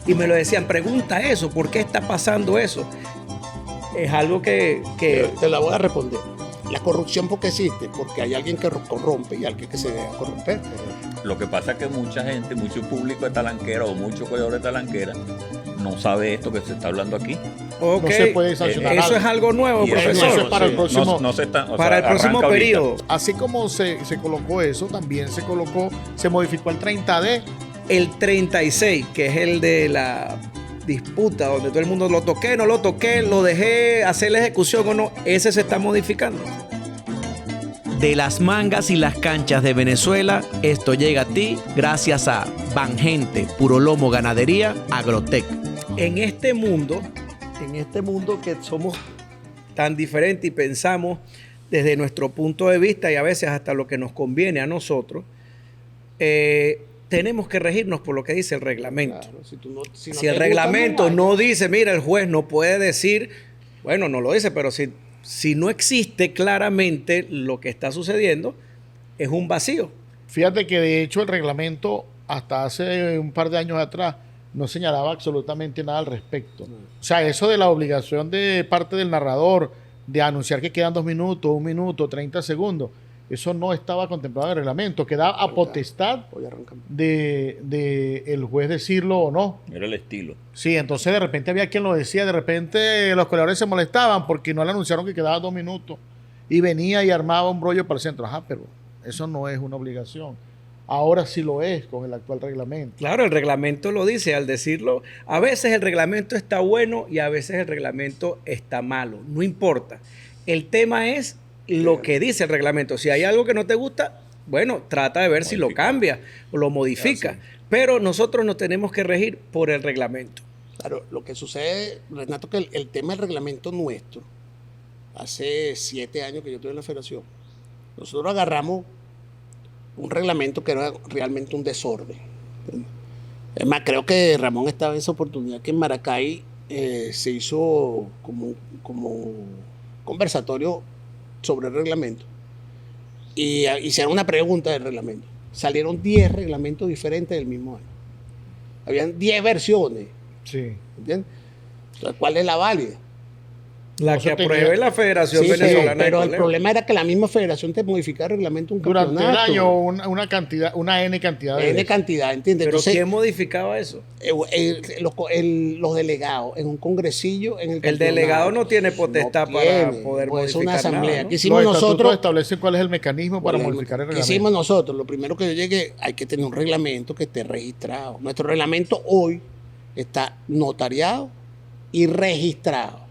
y me lo decían, pregunta eso, ¿por qué está pasando eso? Es algo que Te la voy a responder. La corrupción, ¿por qué existe? Porque hay alguien que corrompe y alguien que se deja corromper. Lo que pasa es que mucha gente, mucho público de talanquera o muchos corredores de talanquera no sabe esto que se está hablando aquí. ok, No se puede sancionar eso algo. es algo nuevo, Y eso profesor. Eso es para el sí, próximo. no se está, o Para sea, el próximo arranca ahorita. periodo. Así como se colocó eso, también se modificó el 30D. El 36, que es el de la disputa, donde todo el mundo lo toqué, no lo toqué, lo dejé hacer la ejecución o no, ese se está modificando. De las mangas y las canchas de Venezuela, esto llega a ti gracias a Bangente, Puro Lomo Ganadería, Agrotec. En este mundo que somos tan diferentes y pensamos desde nuestro punto de vista y a veces hasta lo que nos conviene a nosotros, tenemos que regirnos por lo que dice el reglamento. Claro, si no Si te el gusta, reglamento no no vayas. dice, mira, el juez no puede decir, bueno, no lo dice, pero si no existe claramente lo que está sucediendo, es un vacío. Fíjate que de hecho el reglamento hasta hace un par de años atrás no señalaba absolutamente nada al respecto. O sea, eso de la obligación de parte del narrador de anunciar que quedan 2 minutos, 1 minuto, 30 segundos, eso no estaba contemplado en el reglamento. Quedaba a potestad Hoy arrancamos. de el juez decirlo o no. Era el estilo. Sí, entonces de repente había quien lo decía, de repente los corredores se molestaban porque no le anunciaron que quedaba 2 minutos y venía y armaba un brollo para el centro. Ajá, pero eso no es una obligación. Ahora sí lo es con el actual reglamento. Claro, el reglamento lo dice al decirlo. A veces el reglamento está bueno y a veces el reglamento está malo. No importa. El tema es lo que dice el reglamento. Si hay algo que no te gusta, bueno, trata de ver si lo cambia o lo modifica. Pero nosotros nos tenemos que regir por el reglamento. Claro, lo que sucede, Renato, que el tema del reglamento nuestro, hace 7 años que yo estuve en la federación, nosotros agarramos un reglamento que era realmente un desorden. Es más, creo que Ramón estaba en esa oportunidad que en Maracay se hizo como un conversatorio sobre el reglamento y hicieron una pregunta del reglamento. Salieron 10 reglamentos diferentes del mismo año. Habían 10 versiones. Sí. ¿Entiendes? Entonces, ¿cuál es la válida? La No que se tenía- apruebe la Federación Sí, Venezolana de pero el Coleo. problema era que la misma federación te modificaba el reglamento un Durante el campeonato. año una cantidad, una N cantidad de N veces. cantidad, ¿entiendes? Pero Entonces, ¿quién modificaba eso? los delegados en un congresillo en el El campeonato, delegado no tiene potestad para poder pues es modificar una asamblea. nada, ¿no? ¿Qué hicimos Los estatutos nosotros? establecen cuál es el mecanismo para modificar el ¿Qué reglamento. hicimos nosotros? Lo primero que yo llegué, hay que tener un reglamento que esté registrado. Nuestro reglamento hoy está notariado y registrado.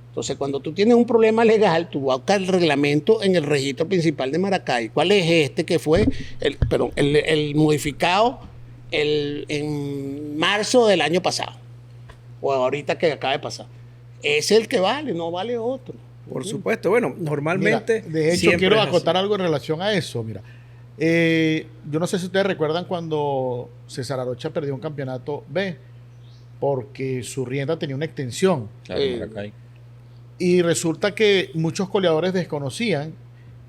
Entonces, cuando tú tienes un problema legal, tú vas a buscar el reglamento en el registro principal de Maracay. ¿Cuál es este que fue el modificado en marzo del año pasado? O ahorita que acaba de pasar. Es el que vale, no vale otro. Por supuesto. Bueno, Mira, normalmente. de hecho, siempre quiero es así. acotar algo en relación a eso. Mira, yo no sé si ustedes recuerdan cuando César Arocha perdió un campeonato B porque su rienda tenía una extensión. Claro, Maracay. Y resulta que muchos coleadores desconocían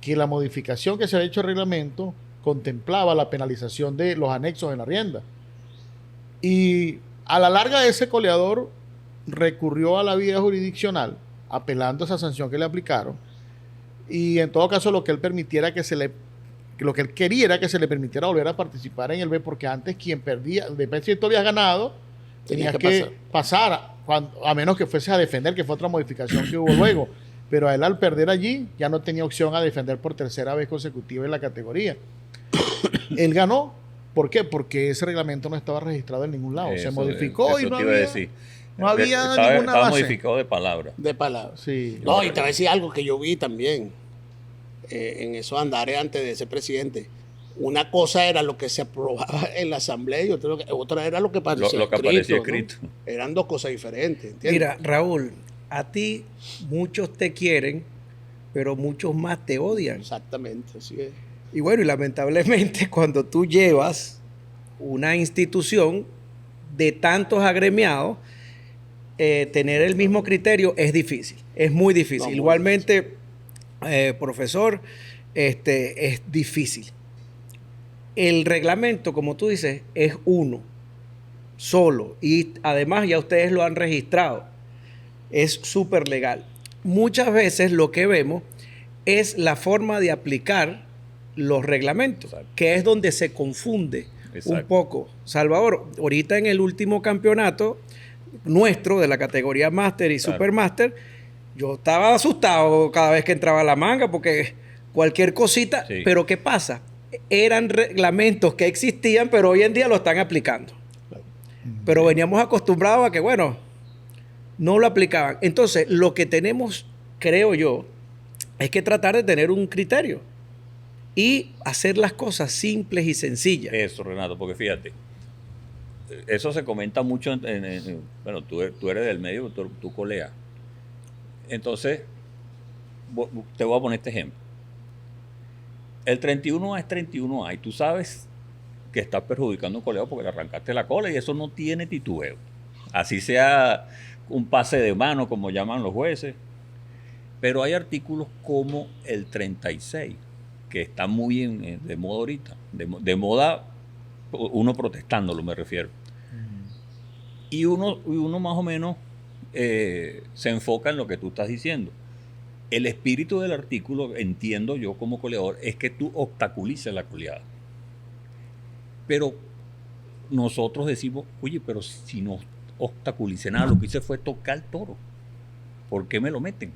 que la modificación que se había hecho al reglamento contemplaba la penalización de los anexos en la rienda. Y a la larga ese coleador recurrió a la vía jurisdiccional apelando a esa sanción que le aplicaron y en todo caso lo que él quería era que se le permitiera volver a participar en el B porque antes quien perdía, depende si tú habías ganado, tenías que pasar a menos que fuese a defender, que fue otra modificación que hubo luego. Pero a él al perder allí ya no tenía opción a defender por tercera vez consecutiva en la categoría. Él ganó. ¿Por qué? Porque ese reglamento no estaba registrado en ningún lado. Se modificó y no te iba a había, decir. no había Estaba ninguna base. modificado de palabra. De palabras. Sí. No, y te voy a decir algo que yo vi también en esos andares antes de ser presidente. Una cosa era lo que se aprobaba en la asamblea y otra era lo que aparecía Lo que aparecía ¿no? escrito. Eran dos cosas diferentes, ¿entiendes? Mira, Raúl, a ti muchos te quieren, pero muchos más te odian. Exactamente, así es. Y bueno, y lamentablemente cuando tú llevas una institución de tantos agremiados, tener el mismo criterio es difícil, es muy difícil. No, muy Igualmente, profesor, es difícil. El reglamento, como tú dices, es uno. solo. Y además ya ustedes lo han registrado. Es súper legal. Muchas veces lo que vemos es la forma de aplicar los reglamentos, Exacto. que es donde se confunde un Exacto. poco. Salvador, ahorita en el último campeonato nuestro de la categoría Master y Claro. Supermaster, yo estaba asustado cada vez que entraba a la manga porque cualquier cosita, Sí. pero ¿qué pasa? Eran reglamentos que existían, pero hoy en día lo están aplicando. Pero veníamos acostumbrados a que, bueno, no lo aplicaban. Entonces, lo que tenemos, creo yo, es que tratar de tener un criterio y hacer las cosas simples y sencillas. Eso, Renato, porque fíjate, eso se comenta mucho bueno, tú eres del medio, tú colegas. Entonces, te voy a poner este ejemplo. El 31A es 31A y tú sabes que estás perjudicando a un coleado porque le arrancaste la cola y eso no tiene titubeo. Así sea un pase de mano, como llaman los jueces. Pero hay artículos como el 36, que está muy de moda ahorita. De moda, uno protestándolo, me refiero. Y uno más o menos se enfoca en lo que tú estás diciendo. El espíritu del artículo, entiendo yo como coleador, es que tú obstaculices la coleada. Pero nosotros decimos, oye, pero si no obstaculicé nada, lo que hice fue tocar el toro. ¿Por qué me lo meten?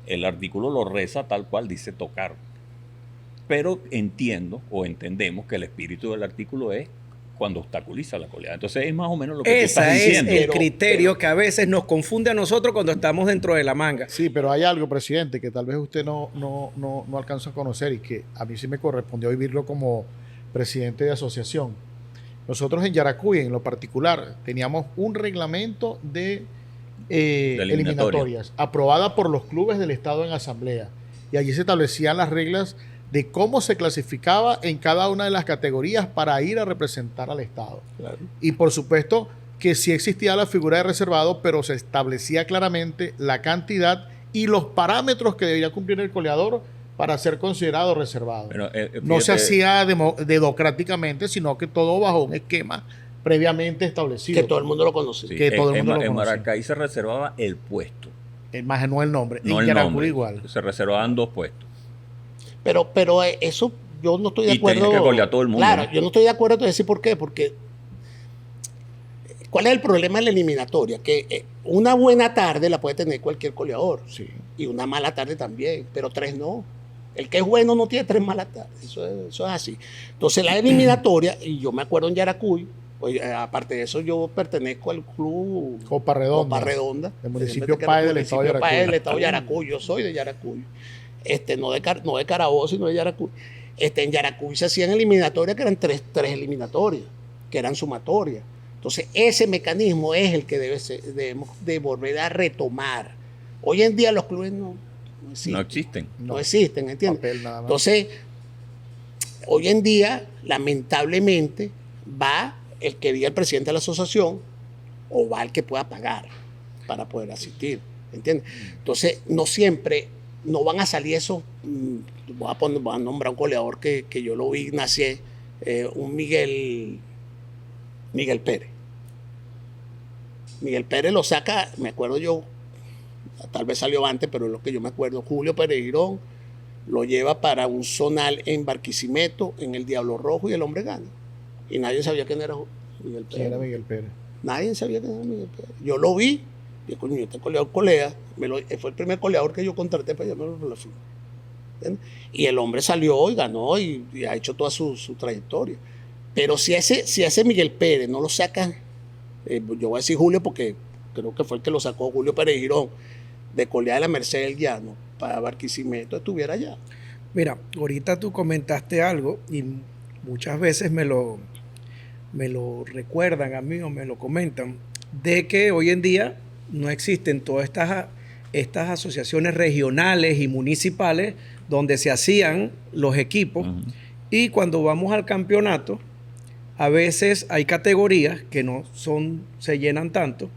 El artículo lo reza tal cual dice tocar. Pero entiendo o entendemos que el espíritu del artículo es cuando obstaculiza la coleada. Entonces es más o menos lo que tú estás Ese es diciendo. el criterio que a veces nos confunde a nosotros cuando estamos dentro de la manga. Sí, pero hay algo, presidente, que tal vez usted no alcanza a conocer y que a mí sí me correspondió vivirlo como presidente de asociación. Nosotros en Yaracuy, en lo particular, teníamos un reglamento de eliminatorias aprobada por los clubes del Estado en asamblea. Y allí se establecían las reglas de cómo se clasificaba en cada una de las categorías para ir a representar al Estado. Claro. Y por supuesto que sí existía la figura de reservado, pero se establecía claramente la cantidad y los parámetros que debía cumplir el coleador para ser considerado reservado. Bueno, No se fíjate, hacía democráticamente, sino que todo bajo un esquema previamente establecido. Que todo el mundo lo conocía. sí, que todo el mundo lo en conocía. Maracay se reservaba el puesto, Más no el nombre. no en el Yaracuy nombre. igual. Se reservaban 2 puestos. Pero eso yo no estoy de Y acuerdo. tenía que golear a todo el mundo, Claro, ¿no? yo no estoy de acuerdo en decir por qué. Porque ¿cuál es el problema de la eliminatoria? Que una buena tarde la puede tener cualquier coleador. Sí. Y una mala tarde también, pero 3 no. El que es bueno no tiene 3 malas tardes. Eso es así. Entonces la eliminatoria, y yo me acuerdo en Yaracuy, pues, aparte de eso yo pertenezco al club Copa Redonda. del municipio Páez del estado de Yaracuy. Páez del estado de Yaracuy. Yo soy de Yaracuy. No de Carabobo, sino de Yaracuy. En Yaracuy se hacían eliminatorias que eran tres eliminatorias, que eran sumatorias. Entonces, ese mecanismo es el que debemos de volver a retomar. Hoy en día los clubes no existen. No existen. No existen, ¿entiendes? Papel nada más. Entonces, hoy en día, lamentablemente, va el que diga el presidente de la asociación o va el que pueda pagar para poder asistir, ¿entiendes? Entonces, no siempre, no van a salir esos, voy a nombrar un goleador que yo lo vi nacer, un Miguel Pérez. Miguel Pérez lo saca, me acuerdo yo, tal vez salió antes, pero es lo que yo me acuerdo, Julio Pereirón lo lleva para un zonal en Barquisimeto, en el Diablo Rojo, y el hombre gana. Y nadie sabía quién era Miguel Pérez. ¿Quién era Miguel Pérez? Nadie sabía quién era Miguel Pérez. Yo lo vi, y coño, este coleador colea, fue el primer coleador que yo contraté para llamarlo por la fin. Y el hombre salió y ganó y ha hecho toda su trayectoria. Pero si ese Miguel Pérez no lo sacan, yo voy a decir Julio porque creo que fue el que lo sacó, Julio Pérez Girón, de colear de la Merced del Llano para Barquisimeto, estuviera allá. Mira, ahorita tú comentaste algo y muchas veces me lo recuerdan a mí o me lo comentan, de que hoy en día no existen todas estas asociaciones regionales y municipales donde se hacían los equipos. Ujú. Y cuando vamos al campeonato, a veces hay categorías que no se llenan tanto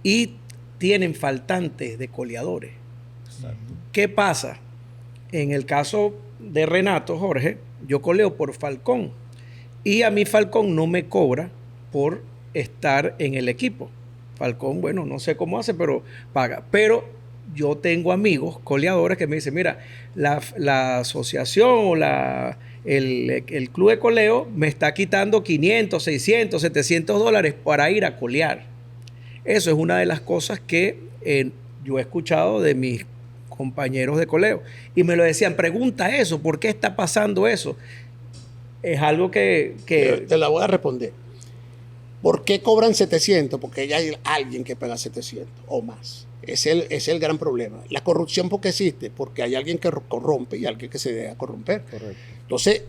y tienen faltantes de coleadores. ¿Qué pasa? En el caso de Renato, Jorge, yo coleo por Falcón Y a mí Falcón no me cobra por estar en el equipo. Falcón, bueno, no sé cómo hace, pero paga. Pero yo tengo amigos coleadores que me dicen, mira, la asociación o el club de coleo me está quitando 500, 600, 700 dólares para ir a colear. Eso es una de las cosas que yo he escuchado de mis compañeros de coleo. Y me lo decían, pregunta eso, ¿por qué está pasando eso? Es algo que... Te la voy a responder. ¿Por qué cobran 700? Porque ya hay alguien que paga 700 o más. Es el gran problema. La corrupción, ¿por qué existe? Porque hay alguien que corrompe y alguien que se deja corromper. Correcto. Entonces,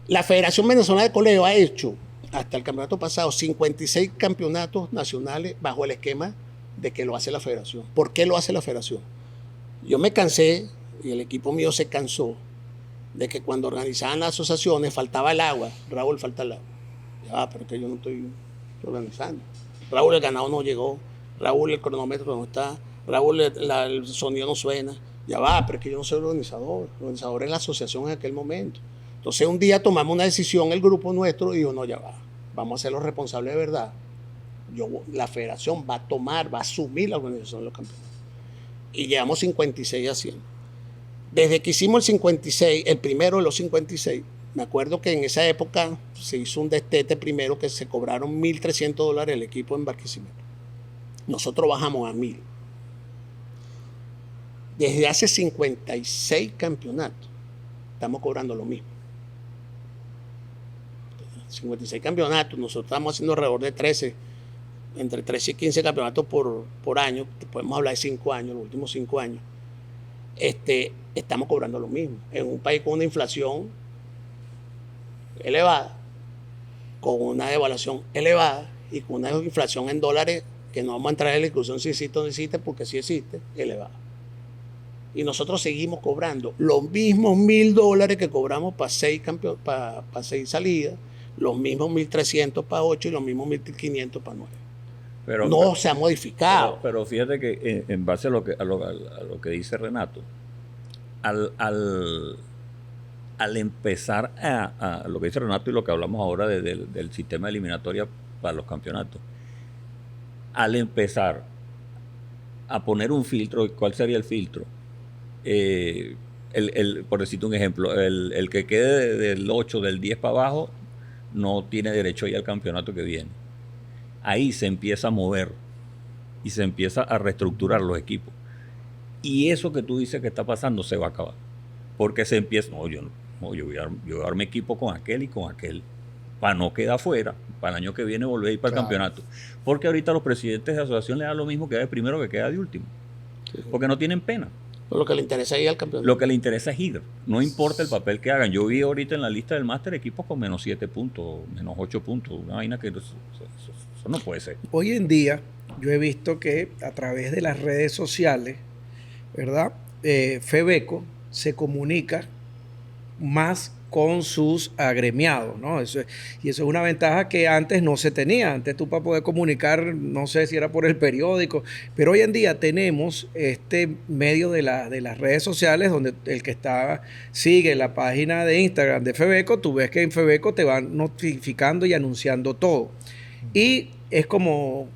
la Federación Venezolana de Coleo ha hecho, hasta el campeonato pasado, 56 campeonatos nacionales bajo el esquema de que lo hace la Federación. ¿Por qué lo hace la Federación? Yo me cansé, y el equipo mío se cansó, de que cuando organizaban las asociaciones faltaba el agua. Raúl, falta el agua. Ya, pero es que yo no estoy organizando. Raúl, el ganado no llegó. Raúl, el cronómetro no está. Raúl, el sonido no suena. Ya va, pero es que yo no soy el organizador. El organizador es la asociación en aquel momento. Entonces un día tomamos una decisión, el grupo nuestro, y dijo, no, ya va. Vamos a ser los responsables de verdad. La federación va a asumir la organización de los campeonatos. Y llevamos 56 haciendo. Desde que hicimos el 56, el primero de los 56, me acuerdo que en esa época se hizo un destete primero que se cobraron $1,300 el equipo en Barquisimeto. Nosotros bajamos a 1,000. Desde hace 56 campeonatos estamos cobrando lo mismo. 56 campeonatos, nosotros estamos haciendo alrededor de 13, entre 13 y 15 campeonatos por año. Podemos hablar de 5 años, los últimos 5 años. Estamos cobrando lo mismo. En un país con una inflación elevada, con una devaluación elevada y con una inflación en dólares que no vamos a entrar en la discusión si existe o no existe, porque sí existe, elevada. Y nosotros seguimos cobrando los mismos $1,000 que cobramos para 6 salidas, los mismos 1,300 para 8 y los mismos 1,500 para 9. No se ha modificado. Pero fíjate que en base a lo que dice Renato, al empezar a lo que dice Renato y lo que hablamos ahora del sistema eliminatorio para los campeonatos, al empezar a poner un filtro, ¿cuál sería el filtro? Por decirte un ejemplo, el que quede del 8, del 10 para abajo, no tiene derecho a ir al campeonato que viene. Ahí se empieza a mover y se empieza a reestructurar los equipos. Y eso que tú dices que está pasando se va a acabar. Porque se empieza, yo voy a armar equipo con aquel y con aquel, para no quedar fuera, para el año que viene volver a ir para el campeonato. Porque ahorita los presidentes de asociación le dan lo mismo que da de primero que queda de último. Porque no tienen pena. Lo que le interesa es ir al campeonato. Lo que le interesa es ir. No importa el papel que hagan. Yo vi ahorita en la lista del máster equipos con menos 7 puntos, menos 8 puntos. Una vaina que eso no puede ser. Hoy en día yo he visto que a través de las redes sociales, ¿verdad? FEBECO se comunica más con sus agremiados, ¿no? Y eso es una ventaja que antes no se tenía. Antes tú para poder comunicar, no sé si era por el periódico, pero hoy en día tenemos este medio de las redes sociales donde el que sigue la página de Instagram de FEBECO, tú ves que en FEBECO te van notificando y anunciando todo. Y es como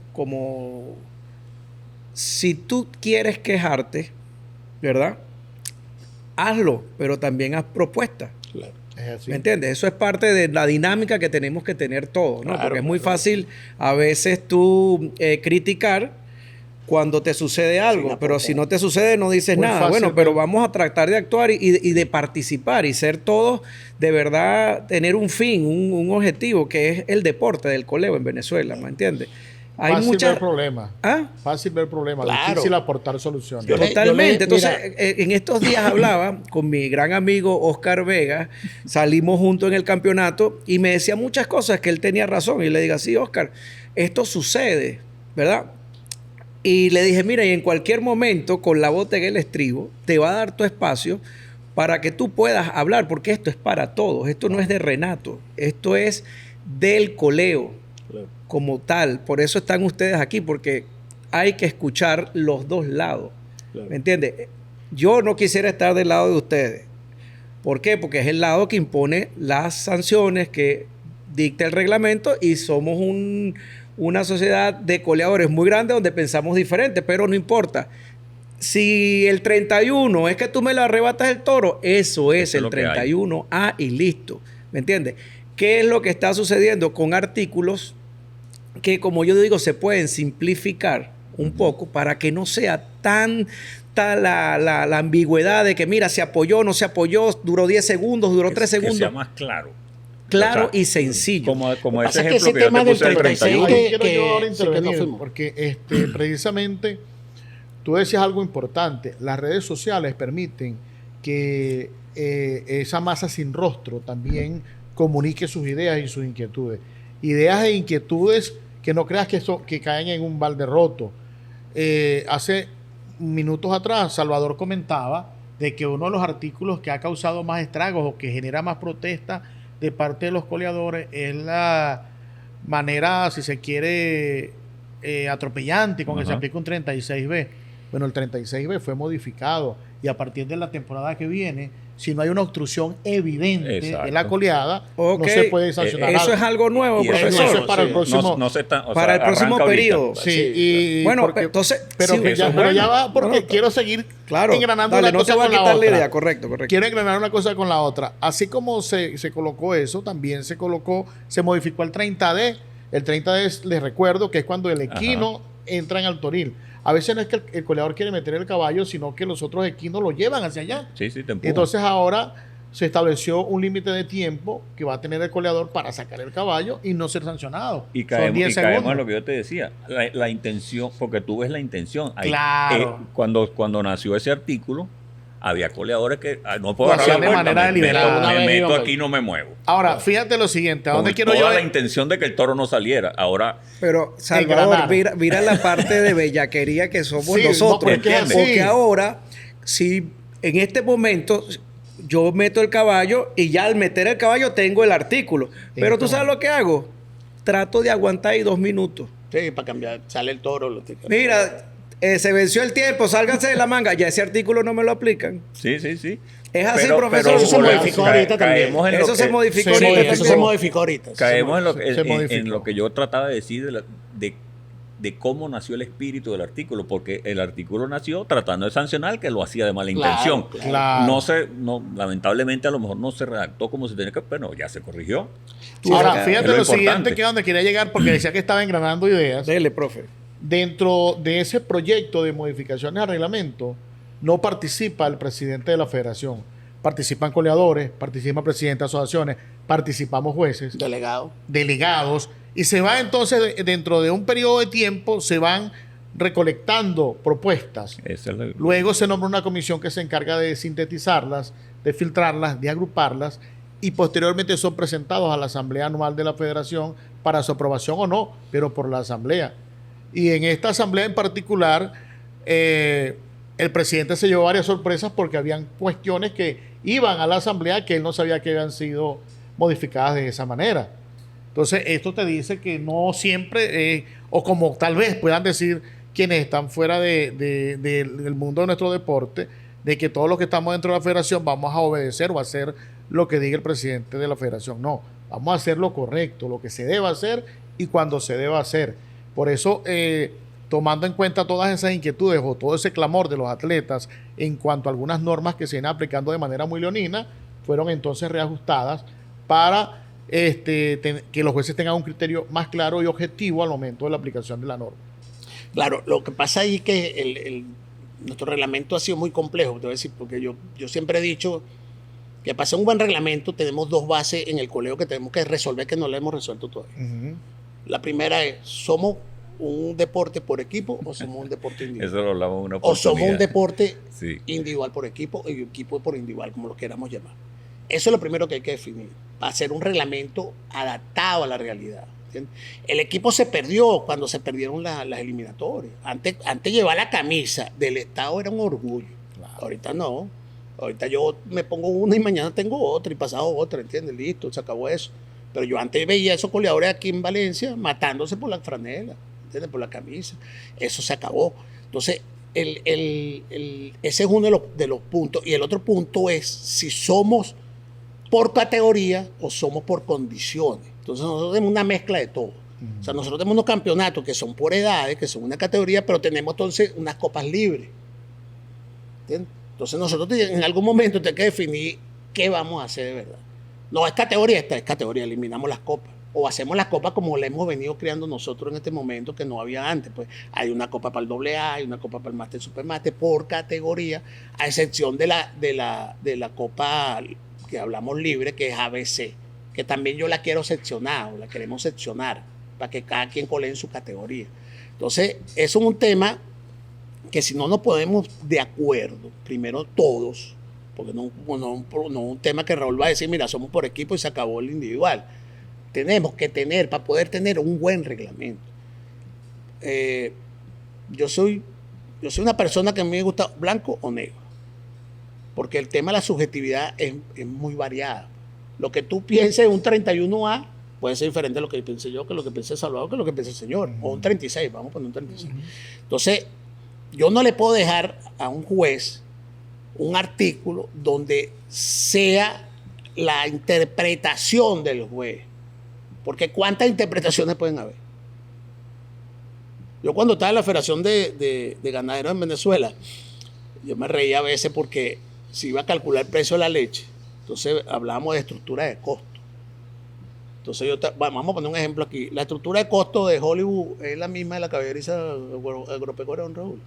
si tú quieres quejarte, ¿verdad? Hazlo, pero también haz propuestas. Claro. ¿Me entiendes? Eso es parte de la dinámica que tenemos que tener todos, ¿no? Claro, porque es muy fácil a veces tú criticar cuando te sucede algo, pero si no te sucede no dices muy nada. fácil, Bueno, pero vamos a tratar de actuar y de participar y ser todos de verdad, tener un fin, un objetivo, que es el deporte del coleo en Venezuela, ¿me entiendes? Hay Fácil muchas ver problemas. ¿Ah? Fácil ver problemas. Claro. Difícil aportar soluciones. Totalmente. Entonces, mira, en estos días hablaba con mi gran amigo Oscar Vega, salimos juntos en el campeonato y me decía muchas cosas que él tenía razón. Y le digo, sí, Oscar, esto sucede, ¿verdad? Y le dije, mira, y en cualquier momento, con la bota en el estribo, te va a dar tu espacio para que tú puedas hablar, porque esto es para todos. Esto no es de Renato, esto es del coleo como tal. Por eso están ustedes aquí, porque hay que escuchar los dos lados. Claro. ¿Me entiendes? Yo no quisiera estar del lado de ustedes. ¿Por qué? Porque es el lado que impone las sanciones, que dicta el reglamento y somos una sociedad de coleadores muy grande donde pensamos diferente, pero no importa. Si el 31 es que tú me lo arrebatas el toro, eso es el 31 y listo. ¿Me entiendes? ¿Qué es lo que está sucediendo con artículos que, como yo digo, se pueden simplificar un poco para que no sea tanta la ambigüedad de que, mira, se apoyó, no se apoyó, duró 10 segundos, duró 3 segundos? Que sea más claro. Claro, o sea, y sencillo. Como ese que ejemplo ese que yo tema te del puse del 31. Quiero yo ahora intervenir, fuimos. porque precisamente tú decías algo importante. Las redes sociales permiten que esa masa sin rostro también comunique sus ideas y sus inquietudes. Ideas e inquietudes que no creas que caen en un balde roto. Hace minutos atrás, Salvador comentaba de que uno de los artículos que ha causado más estragos o que genera más protesta de parte de los coleadores es la manera, si se quiere, atropellante con que se aplica un 36B. Bueno, el 36B fue modificado y a partir de la temporada que viene, si no hay una obstrucción evidente de la coleada, no se puede sancionar. Eso es algo nuevo, profesor. Eso es para el próximo, para el próximo periodo. Sí, y bueno, porque, entonces, pero ya va porque quiero seguir engranando una cosa con la otra. La idea, correcto. Quiero engranar una cosa con la otra. Así como se colocó eso, también se modificó el 30D. El 30D, les recuerdo que es cuando el equino entra en el toril. A veces no es que el coleador quiere meter el caballo, sino que los otros equinos lo llevan hacia allá. Sí, te empujan. Entonces ahora se estableció un límite de tiempo que va a tener el coleador para sacar el caballo y no ser sancionado. Y caemos en lo que yo te decía, la intención, porque tú ves la intención. Claro. Cuando nació ese artículo, había coleadores que no puedo hacer de manera deliberada. Me meto aquí, no me muevo. Ahora, fíjate lo siguiente, ¿a dónde quiero yo? La intención de que el toro no saliera. Ahora, pero Salvador, mira la parte de bellaquería que somos nosotros. Porque ahora, si en este momento yo meto el caballo y ya al meter el caballo tengo el artículo. Pero tú sabes lo que hago. Trato de aguantar ahí 2 minutos. Sí, para cambiar. Sale el toro. Mira, se venció el tiempo, sálganse de la manga. Ya ese artículo no me lo aplican. Sí. Es así, profesor. Eso se modificó ahorita también. Eso se modificó ahorita. Caemos en lo que yo trataba de decir de cómo nació el espíritu del artículo, porque el artículo nació tratando de sancionar que lo hacía de mala intención. Claro. Lamentablemente a lo mejor no se redactó como se tenía que, pero ya se corrigió. Ahora, fíjate lo siguiente, que es donde quería llegar, porque decía que estaba engranando ideas. Dele, profe. Dentro de ese proyecto de modificaciones al reglamento, no participa el presidente de la federación. Participan coleadores, participan presidentes de asociaciones, participamos jueces, delegados, y se va entonces, dentro de un periodo de tiempo, se van recolectando propuestas. Luego se nombra una comisión que se encarga de sintetizarlas, de filtrarlas, de agruparlas, y posteriormente son presentados a la Asamblea Anual de la Federación para su aprobación o no, pero por la Asamblea. Y en esta asamblea en particular, el presidente se llevó varias sorpresas porque habían cuestiones que iban a la asamblea que él no sabía que habían sido modificadas de esa manera. Entonces, esto te dice que no siempre, o como tal vez puedan decir quienes están fuera del mundo de nuestro deporte, de que todos los que estamos dentro de la federación vamos a obedecer o a hacer lo que diga el presidente de la federación. No, vamos a hacer lo correcto, lo que se deba hacer y cuando se deba hacer. Por eso, tomando en cuenta todas esas inquietudes o todo ese clamor de los atletas en cuanto a algunas normas que se vienen aplicando de manera muy leonina, fueron entonces reajustadas para que los jueces tengan un criterio más claro y objetivo al momento de la aplicación de la norma. Claro, lo que pasa ahí es que nuestro reglamento ha sido muy complejo, te voy a decir, porque yo siempre he dicho que para hacer un buen reglamento tenemos 2 bases en el colegio que tenemos que resolver que no lo hemos resuelto todavía. La primera es, ¿somos un deporte por equipo o somos un deporte individual? Eso lo hablamos en una oportunidad. O somos un deporte individual por equipo y equipo por individual, como lo queramos llamar. Eso es lo primero que hay que definir, para hacer un reglamento adaptado a la realidad. ¿Entiendes? El equipo se perdió cuando se perdieron las eliminatorias. Antes llevar la camisa del Estado era un orgullo. Claro. Ahorita no. Ahorita yo me pongo una y mañana tengo otra y pasado otra, ¿entiendes? Listo, se acabó eso. Pero yo antes veía a esos coleadores aquí en Valencia matándose por la franela, ¿entiendes? Por la camisa. Eso se acabó. Entonces, ese es uno de los puntos. Y el otro punto es si somos por categoría o somos por condiciones. Entonces nosotros tenemos una mezcla de todo. O sea, nosotros tenemos unos campeonatos que son por edades, que son una categoría, pero tenemos entonces unas copas libres. ¿Entiendes? Entonces nosotros en algún momento tenemos que definir qué vamos a hacer de verdad. No es categoría, esta es categoría, eliminamos las copas. O hacemos las copas como la hemos venido creando nosotros en este momento, que no había antes. Pues hay una copa para el AA, hay una copa para el Máster Supermáster por categoría, a excepción de la copa que hablamos libre, que es ABC, que también yo la quiero seccionar, o la queremos seccionar, para que cada quien colee en su categoría. Entonces, eso es un tema que si no nos ponemos de acuerdo, primero todos, porque no un tema que Raúl va a decir, mira, somos por equipo y se acabó el individual. Tenemos que tener, para poder tener un buen reglamento. Yo soy una persona que a mí me gusta blanco o negro, porque el tema de la subjetividad es muy variada. Lo que tú pienses en un 31A puede ser diferente a lo que piense yo, que lo que piense Salvador, que lo que piense el señor, o un 36, vamos a poner un 36. Entonces, yo no le puedo dejar a un juez un artículo donde sea la interpretación del juez. Porque ¿cuántas interpretaciones pueden haber? Yo cuando estaba en la Federación de Ganaderos en Venezuela, yo me reía a veces porque si iba a calcular el precio de la leche, entonces hablábamos de estructura de costo. Entonces vamos a poner un ejemplo aquí. La estructura de costo de Hollywood es la misma de la caballeriza agropecuaria de Don Raúl.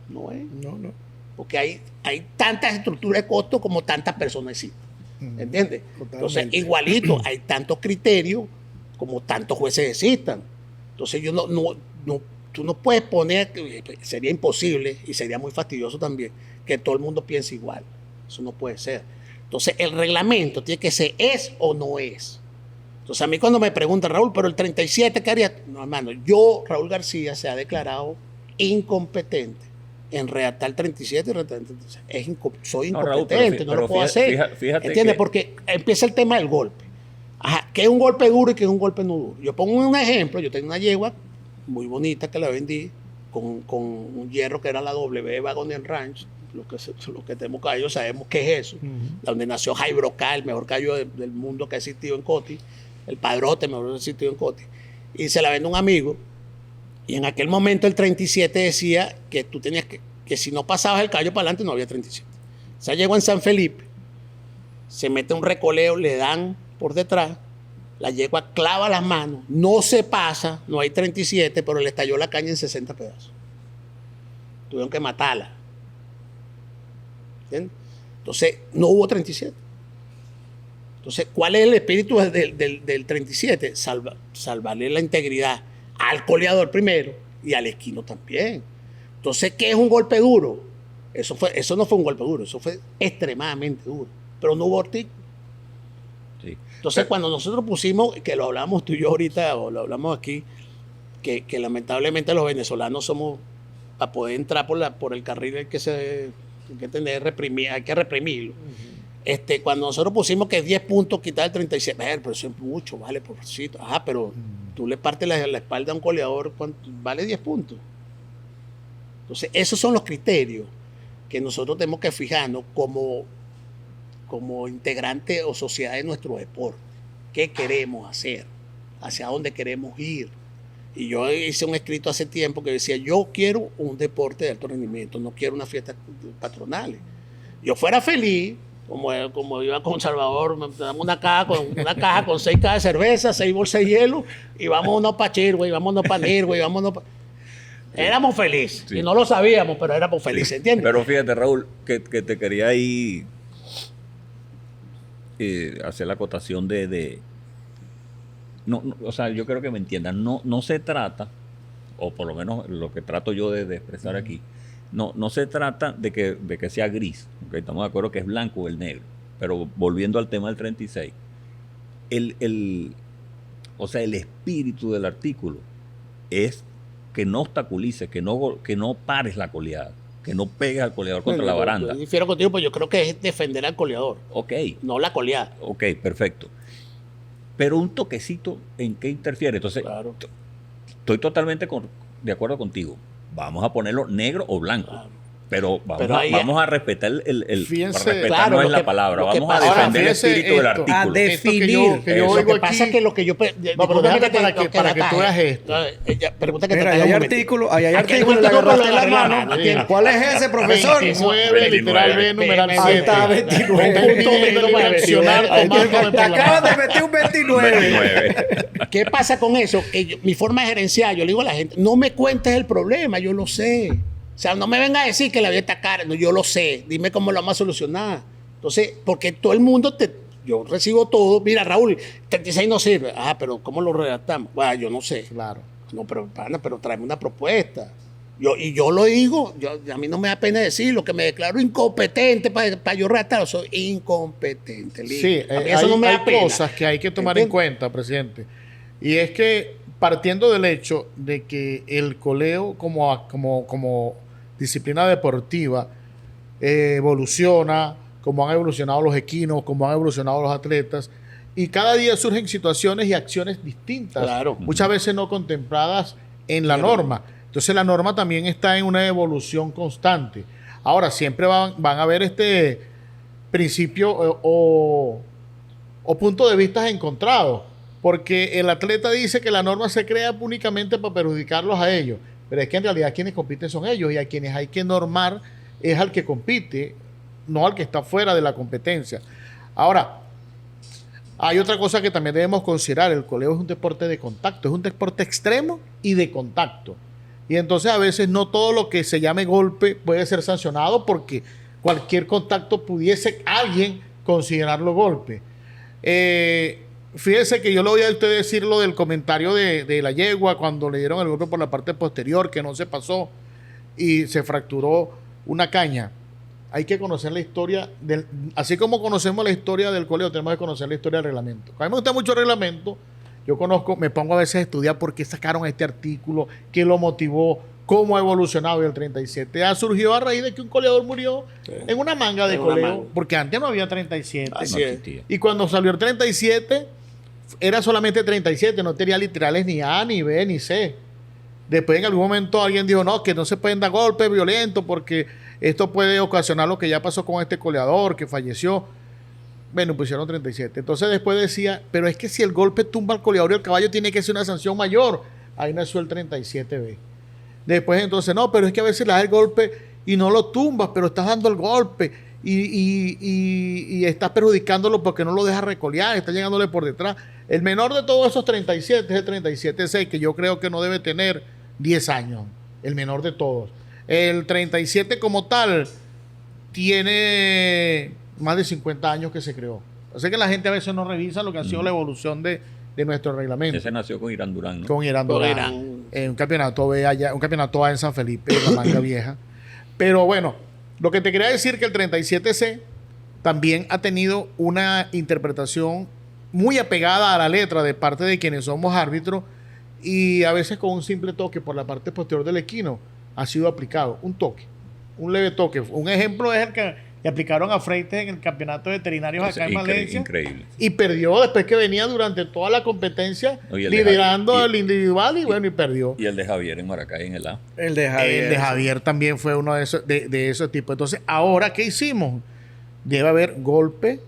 No es. No. Porque hay tantas estructuras de costo como tantas personas existen. ¿Entiendes? Entonces, igualito, hay tantos criterios como tantos jueces existan. Entonces, tú no puedes poner, sería imposible y sería muy fastidioso también, que todo el mundo piense igual. Eso no puede ser. Entonces, el reglamento tiene que ser es o no es. Entonces, a mí cuando me preguntan, Raúl, pero el 37, ¿qué haría? No, hermano, Raúl García, se ha declarado incompetente en redactar el 37 y redactar el 36. Soy incompetente, no lo puedo hacer. Fíjate ¿Entiendes? Porque empieza el tema del golpe. Ajá, ¿qué es un golpe duro y qué es un golpe no duro? Yo pongo un ejemplo, yo tengo una yegua muy bonita que la vendí con un hierro que era la W Wagon Ranch, lo que tenemos caballos sabemos qué es eso, donde nació Jai Brocal, el mejor caballo del mundo que ha existido en Coti, el padrote mejor que ha existido en Coti, y se la vende un amigo. Y en aquel momento el 37 decía que tú tenías que si no pasabas el caballo para adelante no había 37. O sea, llegó en San Felipe, se mete un recoleo, le dan por detrás, la yegua clava las manos, no se pasa, no hay 37, pero le estalló la caña en 60 pedazos. Tuvieron que matarla. ¿Entiendes? Entonces, no hubo 37. Entonces, ¿cuál es el espíritu del 37? Salvarle la integridad al coleador primero y al esquino también. Entonces, ¿qué es un golpe duro? Eso no fue un golpe duro, eso fue extremadamente duro. Pero no hubo artículo. Sí. Entonces, cuando nosotros pusimos, que lo hablamos tú y yo ahorita, o lo hablamos aquí, que lamentablemente los venezolanos somos, para poder entrar por el carril hay que reprimirlo. Cuando nosotros pusimos que 10 puntos quitar el 37, pero eso es mucho, vale, pobrecito. Ajá, pero tú le partes la espalda a un coleador, vale 10 puntos. Entonces, esos son los criterios que nosotros tenemos que fijarnos como integrante o sociedad de nuestro deporte. ¿Qué queremos hacer? ¿Hacia dónde queremos ir? Y yo hice un escrito hace tiempo que decía, yo quiero un deporte de alto rendimiento, no quiero una fiesta patronales. Yo fuera feliz, como iba con Salvador, me damos una caja con 6 cajas de cerveza, 6 bolsas de hielo, y vámonos para Chirgüey, vámonos para Nirgüey, Éramos felices, sí. Y no lo sabíamos, pero éramos felices, ¿entiendes? Pero fíjate, Raúl, que te quería ahí hacer la acotación no, o sea, yo creo que me entiendan, no se trata, o por lo menos lo que trato yo de expresar aquí, no se trata de que sea gris, ¿okay? Estamos de acuerdo que es blanco o el negro, pero volviendo al tema del 36, o sea, el espíritu del artículo es que no obstaculices, que no pares la coleada, que no pegues al coleador contra la baranda. Yo difiero contigo, pues yo creo que es defender al coleador. Ok. No la coleada. Ok, perfecto. Pero un toquecito, ¿en qué interfiere? Entonces, claro, estoy totalmente de acuerdo contigo. Vamos a ponerlo negro o blanco. Claro. Pero Pero ahí- vamos a respetar Fíjense, respetar claro, no es lo la que- palabra, lo que vamos a pasa- defender el fíjese espíritu del esto. artículo. A Esto que definir. yo Lo oigo que aquí. pasa es que lo que yo... No, pero déjame para que tú veas esto. Pregunta que Mira, te ahí hay artículo, ahí hay artículo, le agarraste la mano. ¿Cuál es ese, profesor? 29, literal B, numeral 7. Ahí está, 29. Te acabas de meter un 29. 29. ¿Qué pasa con eso? Que mi forma de gerenciar, yo le digo a la gente, no me cuentes el problema, yo lo sé. O sea, no me venga a decir que la vida está cara, no, yo lo sé, dime cómo lo vamos a solucionar. Entonces, porque todo el mundo yo recibo todo, mira Raúl, 36 no sirve. Ah, pero ¿cómo lo redactamos? Bueno, yo no sé. Claro. No, pero pana, pero tráeme una propuesta. Yo lo digo, a mí no me da pena decirlo, que me declaro incompetente para yo redactarlo, soy incompetente. listo. Sí, A mí eso no me da hay pena. cosas que hay que tomar en ¿Entiendes? cuenta, presidente. Y es que partiendo del hecho de que el coleo como disciplina deportiva evoluciona, como han evolucionado los equinos, como han evolucionado los atletas, y cada día surgen situaciones y acciones distintas, Claro. muchas veces no contempladas en la norma. Entonces la norma también está en una evolución constante. Ahora, siempre van a haber principio o punto de vista encontrados, porque el atleta dice que la norma se crea únicamente para perjudicarlos a ellos, pero es que en realidad quienes compiten son ellos y a quienes hay que normar es al que compite, no al que está fuera de la competencia. Ahora, hay otra cosa que también debemos considerar: el coleo es un deporte de contacto, es un deporte extremo y de contacto. Y entonces a veces no todo lo que se llame golpe puede ser sancionado, porque cualquier contacto pudiese alguien considerarlo golpe. Fíjese que yo le voy a usted decir lo del comentario de la yegua cuando le dieron el golpe por la parte posterior, que no se pasó y se fracturó una caña. Hay que conocer la historia, así como conocemos la historia del coleo, tenemos que conocer la historia del reglamento. A mí me gusta mucho el reglamento. Yo me pongo a veces a estudiar por qué sacaron este artículo, qué lo motivó, cómo ha evolucionado. Y el 37 ha surgido a raíz de que un coleador murió en una manga de En una coleo, manga. porque antes no había 37. Así No es. existía. Y cuando salió el 37, era solamente 37, no tenía literales ni A, ni B, ni C. Después en algún momento alguien dijo, no, que no se pueden dar golpes violentos porque esto puede ocasionar lo que ya pasó con este coleador que falleció. Bueno, pusieron 37. Entonces después decía, pero es que si el golpe tumba al coleador y el caballo tiene que ser una sanción mayor. Ahí nació el 37B. Después entonces, no, pero es que a veces le das el golpe y no lo tumbas, pero estás dando el golpe y estás perjudicándolo porque no lo dejas recolear, estás llegándole por detrás. El menor de todos esos 37 es el 37C, que yo creo que no debe tener 10 años. El menor de todos. El 37 como tal tiene más de 50 años que se creó. Así que la gente a veces no revisa lo que ha sido la evolución de nuestro reglamento. Ese nació con Irán Durán, ¿no? Con Irán Con Durán. Irán. Un campeonato B allá, un campeonato A en San Felipe, en la Manga Vieja. Pero bueno, lo que te quería decir que el 37C también ha tenido una interpretación muy apegada a la letra de parte de quienes somos árbitros, y a veces con un simple toque por la parte posterior del equino ha sido aplicado. Un toque, un leve toque. Un ejemplo es el que le aplicaron a Freites en el campeonato de veterinarios acá en Valencia. Increíble. Y perdió después que venía durante toda la competencia No, y el de liderando Javier- el individual, y bueno, y perdió. Y el de Javier en Maracay en el A. El de Javier. El de Javier también fue uno de esos tipos. Entonces, ahora, ¿qué hicimos? Debe haber golpe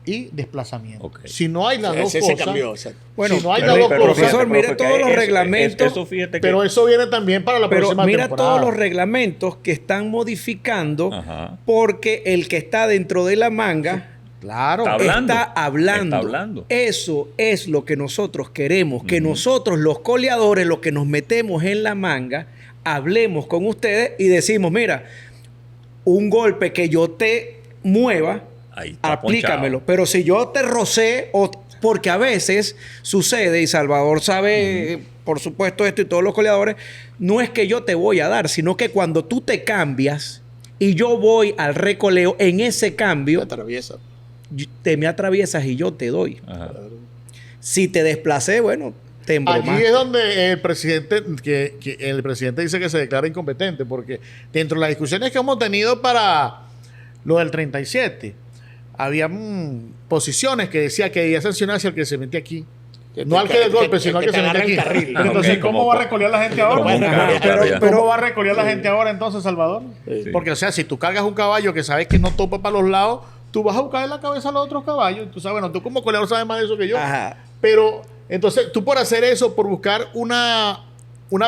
y desplazamiento. Ok. Si no hay las dos Ese cosas, se cambió. O sea, Bueno, si no hay pero- las dos pero, cosas, profesor, mire profe, todos que los reglamentos. Eso fíjate que... pero eso viene también para la Pero próxima mira temporada. todos los reglamentos que están modificando, Ajá. porque el que está dentro de la manga Claro. Está hablando. está hablando. Está hablando. Eso es lo que nosotros queremos, que nosotros los coleadores, los que nos metemos en la manga, hablemos con ustedes y decimos, mira, un golpe que yo te mueva, Ahí está aplícamelo. ponchado. Pero si yo te rocé, porque a veces sucede, y Salvador sabe, por supuesto, esto, y todos los coleadores, no es que yo te voy a dar, sino que cuando tú te cambias y yo voy al recoleo, en ese te cambio, atraviesa. te me atraviesas y yo te doy. Ajá. Si te desplacé, bueno, te Allí embromaste. es donde el presidente, que el presidente dice que se declara incompetente, porque dentro de las discusiones que hemos tenido para lo del 37, había posiciones que decía que debía sancionarse al que se mete aquí No al que dé golpe, sino al que se mete aquí. carril. Pero entonces, ¿cómo va a recolectar la gente ahora? Bueno, ¿Cómo va a recolectar la gente ahora entonces, Salvador? Sí. Porque, o sea, si tú cargas un caballo que sabes que no topa para los lados, tú vas a buscar en la cabeza a los otros caballos. Tú sabes, bueno, tú como coleador sabes más de eso que yo. Ajá. Pero, entonces, tú por hacer eso, por buscar una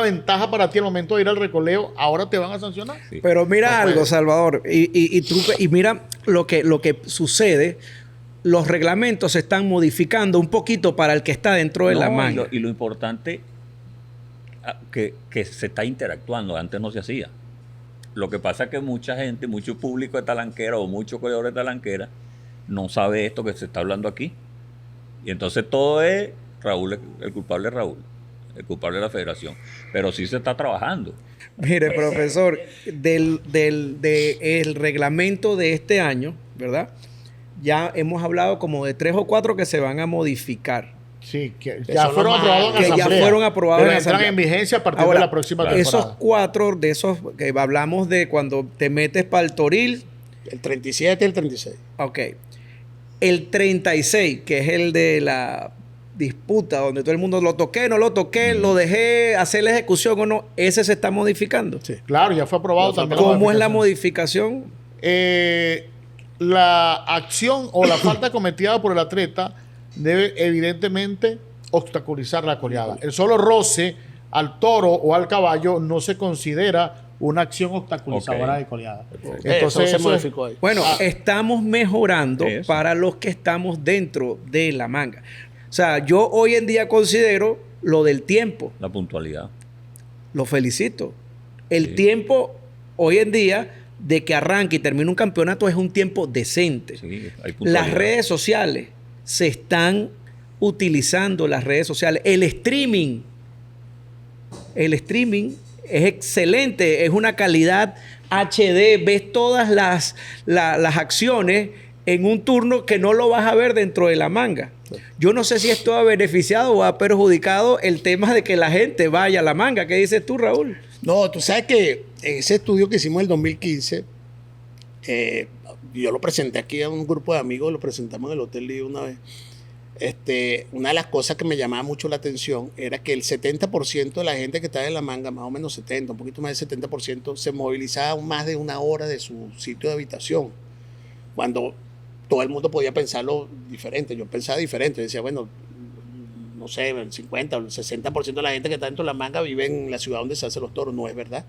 ventaja para ti al momento de ir al recoleo, ahora te van a sancionar. Sí. Pero mira No algo, puede. Salvador, y mira lo que sucede. Los reglamentos se están modificando un poquito para el que está dentro de la No, manga. y lo importante que se está interactuando, antes no se hacía. Lo que pasa es que mucha gente, mucho público de talanquera o muchos corredores de talanquera no sabe esto que se está hablando aquí. Y entonces todo es Raúl, el culpable es Raúl, el culpable es la federación. Pero sí se está trabajando. Mire, profesor, del reglamento de este año, ¿verdad? Ya hemos hablado como de 3 o 4 que se van a modificar. Sí, que Eso ya es lo fueron más- aprobados en que ya asamblea. fueron aprobados Pero en entran asamblea. en vigencia a partir Ahora, de la próxima esos temporada. 4 de esos que hablamos de cuando te metes para el Toril, El 37 y el 36. ok. El 36, que es el de la disputa, donde todo el mundo lo toqué, no lo toqué, lo dejé hacer la ejecución o no, ese se está modificando. Sí. Claro, ya fue aprobado Ya fue también. ¿Cómo es la modificación? La acción o la falta cometida por el atleta debe evidentemente obstaculizar la coleada. El solo roce al toro o al caballo no se considera una acción obstaculizadora Ok. de coleada. Perfecto. Eso se eso es- modificó ahí. Bueno, estamos mejorando Eso. para los que estamos dentro de la manga. O sea, yo hoy en día considero lo del tiempo. La puntualidad. Lo felicito. El Sí. tiempo hoy en día de que arranque y termine un campeonato es un tiempo decente. Sí, hay Las puntualidad. redes sociales se están utilizando, las redes sociales. El streaming es excelente, es una calidad HD, ves todas las acciones en un turno que no lo vas a ver dentro de la manga. Yo no sé si esto ha beneficiado o ha perjudicado el tema de que la gente vaya a la manga. ¿Qué dices tú, Raúl? No, tú sabes que en ese estudio que hicimos en el 2015, yo lo presenté aquí a un grupo de amigos, lo presentamos en el Hotel Lío una vez. Una de las cosas que me llamaba mucho la atención era que el 70% de la gente que estaba en la manga, más o menos 70, un poquito más del 70%, se movilizaba más de una hora de su sitio de habitación. Cuando todo el mundo podía pensarlo diferente. Yo pensaba diferente. Yo decía, bueno, no sé, el 50 o el 60% de la gente que está dentro de la manga vive en la ciudad donde se hacen los toros. No es verdad.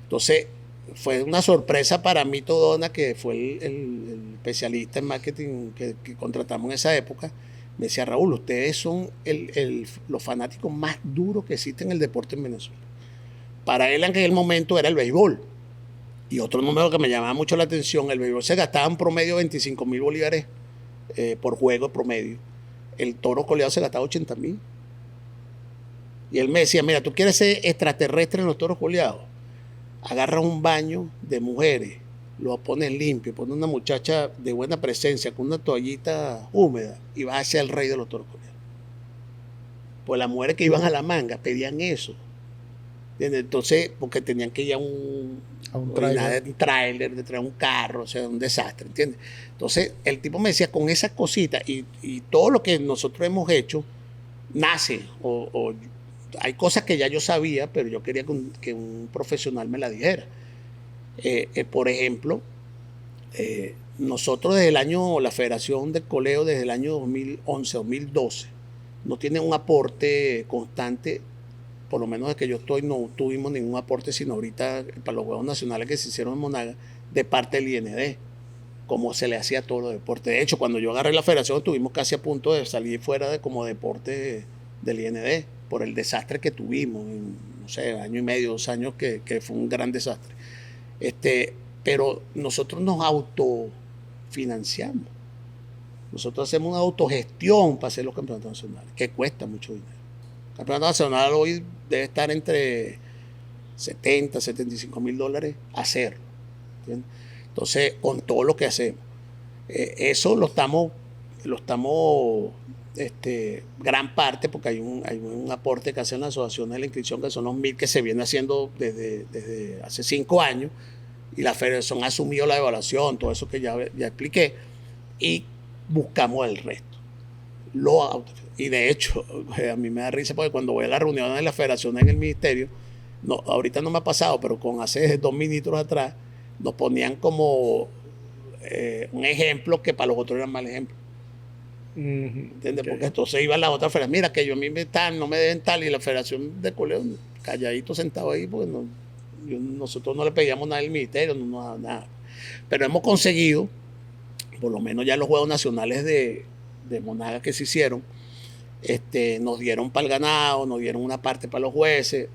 Entonces, fue una sorpresa para mí, Todona, que fue el especialista en marketing que contratamos en esa época. Me decía, Raúl, ustedes son los fanáticos más duros que existen en el deporte en Venezuela. Para él en aquel momento era el béisbol. Y otro número que me llamaba mucho la atención, el béisbol se gastaba en promedio 25.000 bolívares por juego promedio. El toro coleado se gastaba 80.000. Y él me decía, mira, tú quieres ser extraterrestre en los toros coleados. Agarra un baño de mujeres, lo pones limpio, pones una muchacha de buena presencia con una toallita húmeda y vas a ser el rey de los toros coleados. Pues las mujeres que iban a la manga pedían eso. ¿Entiendes? Entonces, porque tenían que ir a un tráiler, de traer un carro, o sea, un desastre, ¿entiendes? Entonces, el tipo me decía, con esas cositas y todo lo que nosotros hemos hecho, nace, o hay cosas que ya yo sabía, pero yo quería que un profesional me la dijera. Por ejemplo, nosotros desde el año, la Federación del Coleo desde el año 2011, 2012, no tiene un aporte constante, por lo menos desde que yo estoy, no tuvimos ningún aporte, sino ahorita para los Juegos Nacionales que se hicieron en Monaga, de parte del IND, como se le hacía a todos los deportes. De hecho, cuando yo agarré la federación, estuvimos casi a punto de salir fuera de como deporte del IND, por el desastre que tuvimos, en, no sé, año y medio, 2 años, que fue un gran desastre. Pero nosotros nos autofinanciamos. Nosotros hacemos una autogestión para hacer los campeonatos nacionales, que cuesta mucho dinero. El campeonato nacional hoy debe estar entre 70, 75 mil dólares hacerlo. ¿Entiendes? Entonces, con todo lo que hacemos, eso lo estamos gran parte, porque hay un aporte que hacen las asociaciones de la inscripción, que son los 1.000 que se viene haciendo desde hace 5 años, y la federación ha asumido la evaluación, todo eso que ya expliqué, y buscamos el resto. Y de hecho, a mí me da risa porque cuando voy a la reunión de la federación en el ministerio, no, ahorita no me ha pasado, pero con hace 2 ministros atrás, nos ponían como un ejemplo que para los otros era mal ejemplo. ¿Entiendes? Ok. Porque entonces iba a la otra federación, mira que yo a mí no me deben tal, y la federación de colegio calladito sentado ahí, porque nosotros no le pedíamos nada al ministerio, nada. Pero hemos conseguido, por lo menos ya los Juegos Nacionales de Monaga que se hicieron, nos dieron para el ganado, nos dieron una parte para los jueces,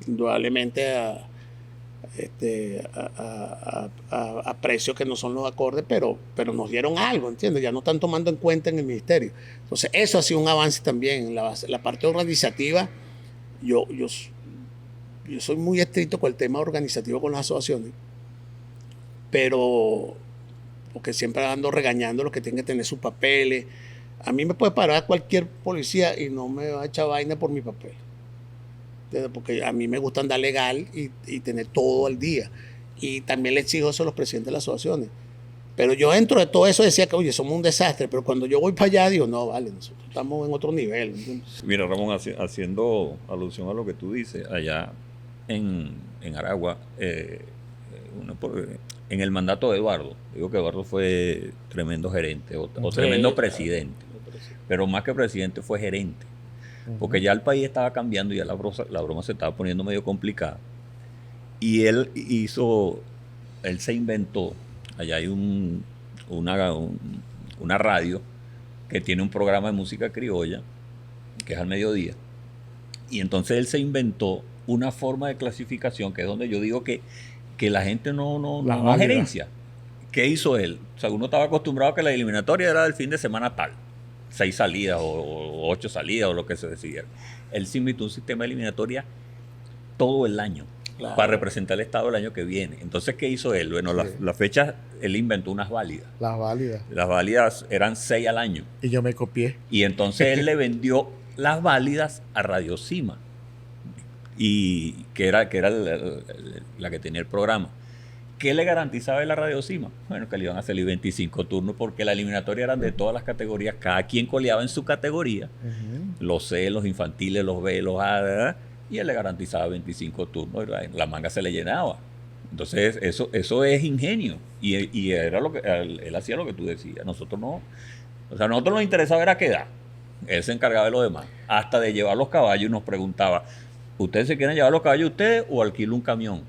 indudablemente a precios que no son los acordes, pero nos dieron algo, ¿entiendes? Ya no están tomando en cuenta en el ministerio. Entonces, eso ha sido un avance también. La parte organizativa, yo soy muy estricto con el tema organizativo con las asociaciones, pero porque siempre ando regañando a los que tienen que tener sus papeles. A mí me puede parar cualquier policía y no me va a echar vaina por mi papel. Porque a mí me gusta andar legal y tener todo al día. Y también le exijo eso a los presidentes de las asociaciones. Pero yo dentro de todo eso decía que, oye, somos un desastre. Pero cuando yo voy para allá, digo, no, vale, nosotros estamos en otro nivel. ¿Entiendes? Mira, Ramón, haciendo alusión a lo que tú dices, allá en Aragua, en el mandato de Eduardo, digo que Eduardo fue tremendo gerente o tremendo presidente, pero más que presidente fue gerente, porque ya el país estaba cambiando y ya la broma se estaba poniendo medio complicada. Y él se inventó, allá hay una radio que tiene un programa de música criolla, que es al mediodía, y entonces él se inventó una forma de clasificación, que es donde yo digo que la gente no gerencia. ¿Qué hizo él? O sea, uno estaba acostumbrado a que la eliminatoria era del fin de semana tal, 6 salidas o 8 salidas o lo que se decidiera. Él se inventó un sistema de eliminatoria todo el año, claro, para representar el Estado el año que viene. Entonces, ¿qué hizo él? Bueno, sí, las fechas, él inventó unas válidas. Las válidas. Las válidas eran 6 al año. Y yo me copié. Y entonces él le vendió las válidas a Radio Cima, y que era la que tenía el programa. ¿Qué le garantizaba la Radio Cima? Bueno, que le iban a salir 25 turnos porque la eliminatoria eran de todas las categorías, cada quien coleaba en su categoría, los C, los infantiles, los B, los A, y él le garantizaba 25 turnos, la manga se le llenaba. Entonces eso es ingenio, y era lo que él hacía, lo que tú decías. Nosotros no, o sea, a nosotros nos interesaba era quedar, él se encargaba de lo demás, hasta de llevar los caballos, y nos preguntaba, ¿ustedes se quieren llevar los caballos ustedes o alquilo un camión?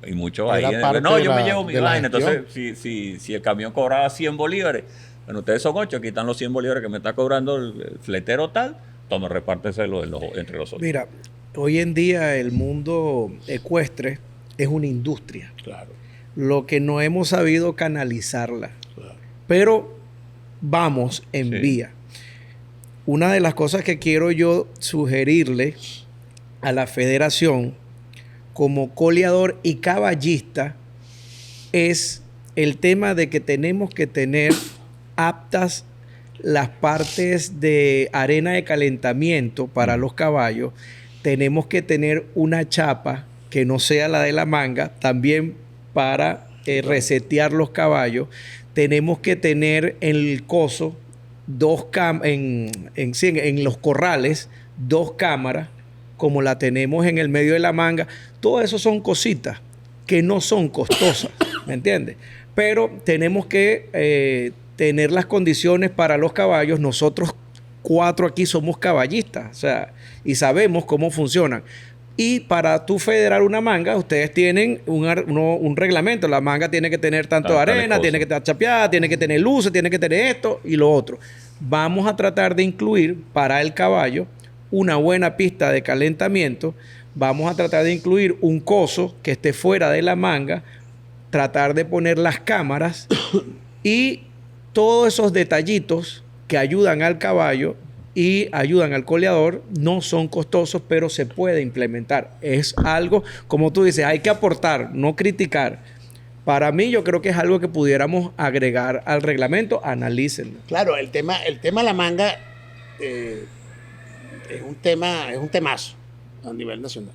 Y muchos ahí, no, yo me llevo mi vaina. Entonces, si el camión cobraba 100 bolívares, bueno, ustedes son 8, aquí están los 100 bolívares que me está cobrando el fletero tal, toma, repárteselo entre los otros. Mira, hoy en día el mundo ecuestre es una industria. Claro. Lo que no hemos sabido canalizarla. Claro. Pero vamos en vía. Una de las cosas que quiero yo sugerirle a la federación como coleador y caballista es el tema de que tenemos que tener aptas las partes de arena de calentamiento para los caballos. Tenemos que tener una chapa que no sea la de la manga, también para resetear los caballos. Tenemos que tener en el coso en los corrales 2 cámaras, como la tenemos en el medio de la manga. Todo eso son cositas que no son costosas, ¿me entiendes? Pero tenemos que tener las condiciones para los caballos. Nosotros 4 aquí somos caballistas, o sea, y sabemos cómo funcionan. Y para tú federar una manga, ustedes tienen un reglamento. La manga tiene que tener tanto de arena, tiene que estar chapeada, tiene que tener luces, tiene que tener esto y lo otro. Vamos a tratar de incluir para el caballo una buena pista de calentamiento. Vamos a tratar de incluir un coso que esté fuera de la manga, tratar de poner las cámaras y todos esos detallitos que ayudan al caballo y ayudan al coleador. No son costosos, pero se puede implementar. Es algo, como tú dices, hay que aportar, no criticar. Para mí, yo creo que es algo que pudiéramos agregar al reglamento. Analícenlo. Claro, el tema de la manga es un temazo a nivel nacional.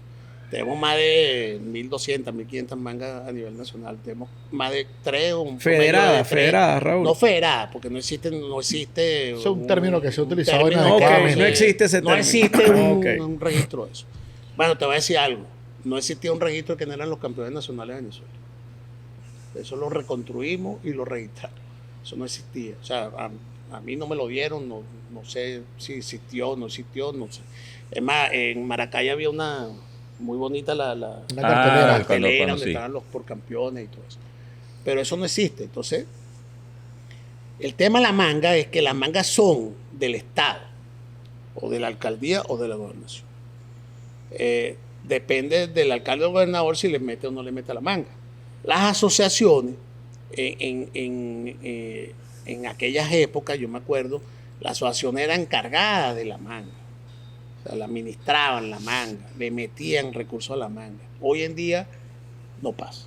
Tenemos más de 1.200, 1.500 mangas a nivel nacional. Tenemos más de 3 o un Federada, Raúl. No federada, porque no existe. Eso es un término que se ha utilizado término inadecuadamente. No existe ese No término. existe Ok. un registro de eso. Bueno, te voy a decir algo. No existía un registro que no eran los campeones nacionales de Venezuela. Eso lo reconstruimos y lo registramos. Eso no existía. O sea, a mí no me lo dieron, no sé si existió o no existió, no sé. Es más, en Maracay había una muy bonita la cartelera. donde sí. estaban los por campeones y todo eso. Pero eso no existe. Entonces, el tema de la manga es que las mangas son del Estado, o de la alcaldía o de la gobernación. Depende del alcalde o gobernador si le mete o no le mete la manga. Las asociaciones, en aquellas épocas, yo me acuerdo, las asociaciones eran encargadas de la manga. O sea, la administraban la manga, le metían recursos a la manga. Hoy en día no pasa.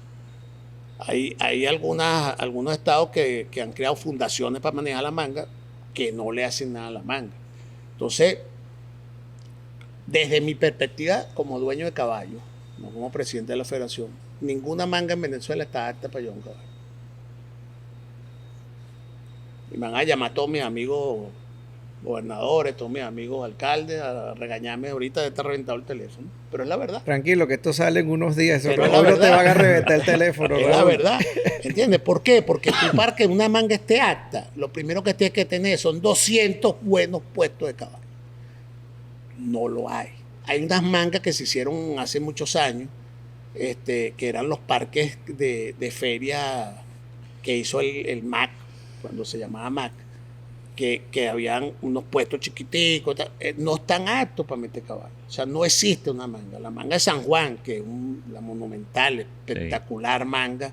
Hay algunos estados que han creado fundaciones para manejar la manga que no le hacen nada a la manga. Entonces, desde mi perspectiva como dueño de caballo, no como presidente de la federación, ninguna manga en Venezuela está apta para llevar un caballo. Y me van a llamar todos mis amigos gobernadores, todos mis amigos alcaldes a regañarme ahorita de estar reventado el teléfono. Pero es la verdad. Tranquilo, que esto sale en unos días. Pero Hoy es la no te verdad. van a reventar el teléfono. Es la Raúl. verdad. ¿Entiendes? ¿Por qué? Porque tu parque, una manga esté apta, lo primero que tienes que tener son 200 buenos puestos de caballo. No lo hay. Hay unas mangas que se hicieron hace muchos años, que eran los parques de feria que hizo el MAC, cuando se llamaba MAC, que habían unos puestos chiquiticos, no están aptos para meter caballos. O sea, no existe una manga. La manga de San Juan, que es la monumental, espectacular manga,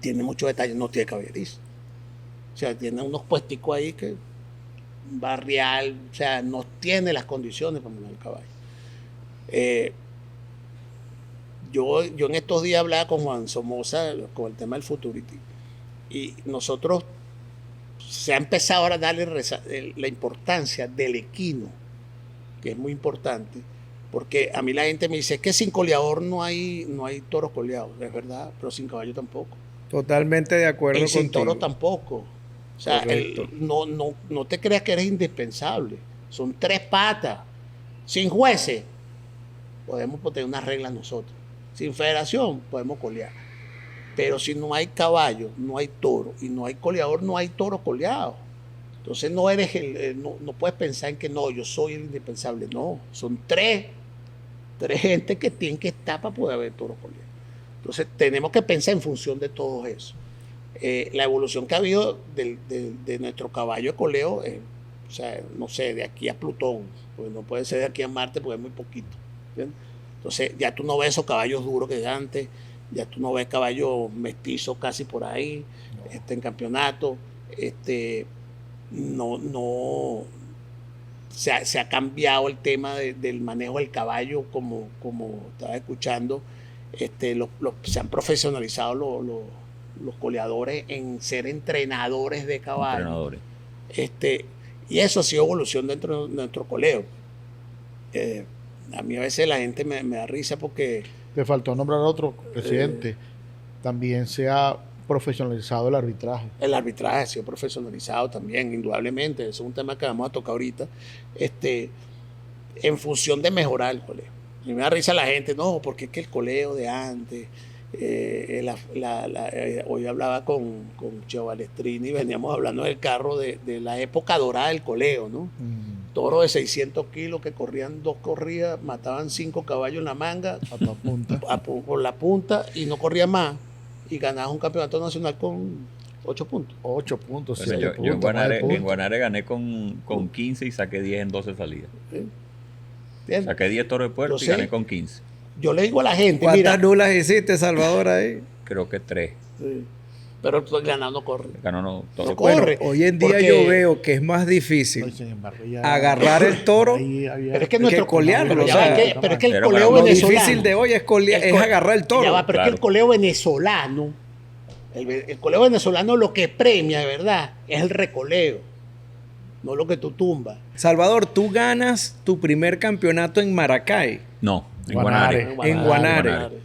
tiene muchos detalles, no tiene caballeriza. O sea, tiene unos puesticos ahí que barrial, o sea, no tiene las condiciones para montar el caballo. Yo en estos días hablaba con Juan Somoza con el tema del Futurity, y nosotros se ha empezado ahora a darle la importancia del equino, que es muy importante, porque a mí la gente me dice que sin coleador no hay toros coleados, es verdad, pero sin caballo tampoco. Totalmente de acuerdo Y sin contigo. toros tampoco. O sea, no te creas que eres indispensable. Son 3 patas. Sin jueces, podemos poner unas reglas nosotros. Sin federación, podemos colear. Pero si no hay caballo, no hay toro. Y no hay coleador, no hay toro coleado. Entonces no eres no puedes pensar en que no, yo soy el indispensable. No, son 3 gente que tienen que estar para poder haber toro coleado. Entonces tenemos que pensar en función de todo eso. La evolución que ha habido de nuestro caballo de coleo, o sea, no sé, de aquí a Plutón, pues no puede ser de aquí a Marte porque es muy poquito. ¿Entiendes? Entonces ya tú no ves esos caballos duros que de antes, ya tú no ves caballos mestizos casi por ahí, en campeonato, se ha cambiado el tema del manejo del caballo, como estaba escuchando, se han profesionalizado los coleadores en ser entrenadores de caballo. Y eso ha sido evolución dentro de nuestro coleo. A mí a veces la gente me da risa porque... Te faltó nombrar a otro presidente. También se ha profesionalizado el arbitraje. El arbitraje ha sido profesionalizado también, indudablemente. Eso es un tema que vamos a tocar ahorita. En función de mejorar el coleo. Y me da risa la gente, no, porque es que el coleo de antes... hoy hablaba con Cheo Balestrini y veníamos hablando del carro de la época dorada del coleo, ¿no? Toros de 600 kilos que corrían 2 corridas, mataban 5 caballos en la manga, por la punta, y no corría más, y ganabas un campeonato nacional con 8 puntos. 8 puntos, Bueno, 7 puntos. yo en Guanare, puntos. en Guanare gané con 15 y saqué 10 en 12 salidas. ¿Entiendes? Saqué 10 toros de puerto y Entonces, gané con 15. Yo le digo a la gente, ¿Cuántas mira, nulas hiciste, Salvador, ahí? Creo que 3. sí, pero ganar no corre. Ganó No todo. corre. Hoy en día porque- yo veo que es más No, difícil y sin embargo, ya- agarrar el toro. ahí había- Pero es que nuestro colearlo, pero, o ya sea, va, pero es que el pero coleo para- Lo venezolano. difícil de hoy es agarrar el toro. Ya va, pero es que Claro. el coleo venezolano, el coleo venezolano lo que premia, de verdad, es el recoleo. no lo que tú tumbas. Salvador, tú ganas tu primer campeonato en Maracay. No, en Guanare. Guanare. En Guanare.